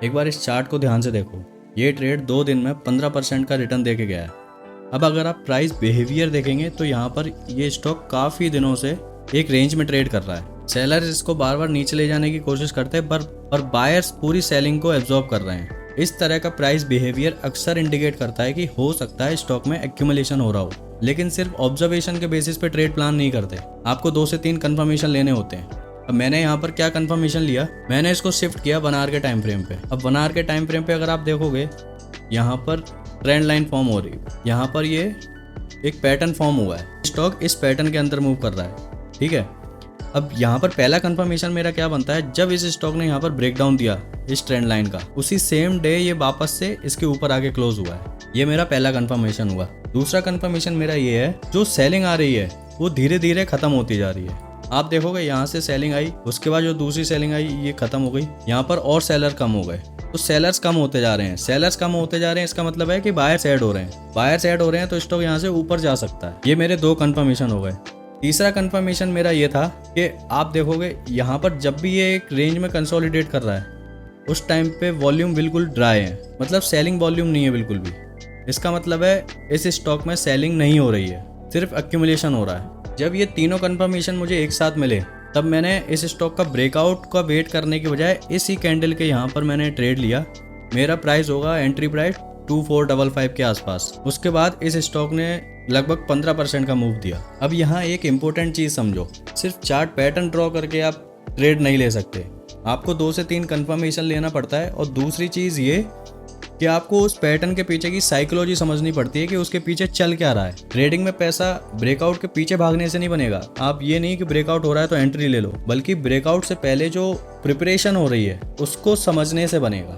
एक बार इस चार्ट को ध्यान से देखो, ये ट्रेड 2 दिन में 15% का रिटर्न दे के गया है। अब अगर आप प्राइस बिहेवियर देखेंगे तो यहाँ पर ये स्टॉक काफ़ी दिनों से एक रेंज में ट्रेड कर रहा है। सेलर्स इसको बार बार नीचे ले जाने की कोशिश करते हैं पर बायर्स पूरी सेलिंग को एब्जॉर्ब कर रहे हैं। इस तरह का प्राइस बिहेवियर अक्सर इंडिकेट करता है कि हो सकता है स्टॉक में एक्यूमुलेशन हो रहा हो, लेकिन सिर्फ ऑब्जर्वेशन के बेसिस पे ट्रेड प्लान नहीं करते। आपको 2 से 3 कंफर्मेशन लेने होते हैं। अब मैंने यहाँ पर क्या कंफर्मेशन लिया, मैंने इसको शिफ्ट किया 1 आवर के टाइम फ्रेम पे। अब 1 आवर के टाइम फ्रेम पे अगर आप देखोगे, यहाँ पर ट्रेंड लाइन फॉर्म हो रही है, यहाँ पर ये एक पैटर्न फॉर्म हुआ है, स्टॉक इस पैटर्न के अंदर मूव कर रहा है। ठीक है, अब यहाँ पर पहला कंफर्मेशन मेरा क्या बनता है, जब इस स्टॉक ने यहाँ पर ब्रेकडाउन दिया इस ट्रेंड लाइन का, उसी सेम डे ये वापस से इसके ऊपर आके क्लोज हुआ है। ये मेरा पहला कंफर्मेशन हुआ। दूसरा कंफर्मेशन मेरा ये है, जो सेलिंग आ रही है वो धीरे धीरे खत्म होती जा रही है। आप देखोगे यहाँ से सेलिंग आई, उसके बाद जो दूसरी सेलिंग आई ये खत्म हो गई, यहाँ पर और सेलर कम हो गए, तो सेलर्स कम होते जा रहे हैं। सेलर्स कम होते जा रहे हैं, इसका मतलब है कि बायर्स ऐड हो रहे हैं। बायर्स ऐड हो रहे हैं तो स्टॉक यहाँ से ऊपर जा सकता है। ये मेरे 2 कंफर्मेशन हो गए। तीसरा कंफर्मेशन मेरा ये था कि आप देखोगे यहाँ पर जब भी ये एक रेंज में कंसोलिडेट कर रहा है, उस टाइम पे वॉल्यूम बिल्कुल ड्राई है, मतलब सेलिंग वॉल्यूम नहीं है बिल्कुल भी। इसका मतलब है इस स्टॉक में सेलिंग नहीं हो रही है, सिर्फ एक्यूमुलेशन हो रहा है। जब ये तीनों कंफर्मेशन मुझे एक साथ मिले, तब मैंने इस स्टॉक का ब्रेकआउट का वेट करने के बजाय इसी कैंडल के यहाँ पर मैंने ट्रेड लिया। मेरा प्राइस होगा एंट्री प्राइस 2455 के आसपास। उसके बाद इस स्टॉक ने लगभग 15% का मूव दिया। अब यहाँ एक इम्पोर्टेंट चीज़ समझो, सिर्फ चार्ट पैटर्न ड्रॉ करके आप ट्रेड नहीं ले सकते, आपको 2 से 3 कंफर्मेशन लेना पड़ता है। और दूसरी चीज़ ये कि आपको उस पैटर्न के पीछे की साइकोलॉजी समझनी पड़ती है कि उसके पीछे चल क्या रहा है। ट्रेडिंग में पैसा ब्रेकआउट के पीछे भागने से नहीं बनेगा। आप ये नहीं कि ब्रेकआउट हो रहा है तो एंट्री ले लो, बल्कि ब्रेकआउट से पहले जो प्रिपरेशन हो रही है उसको समझने से बनेगा।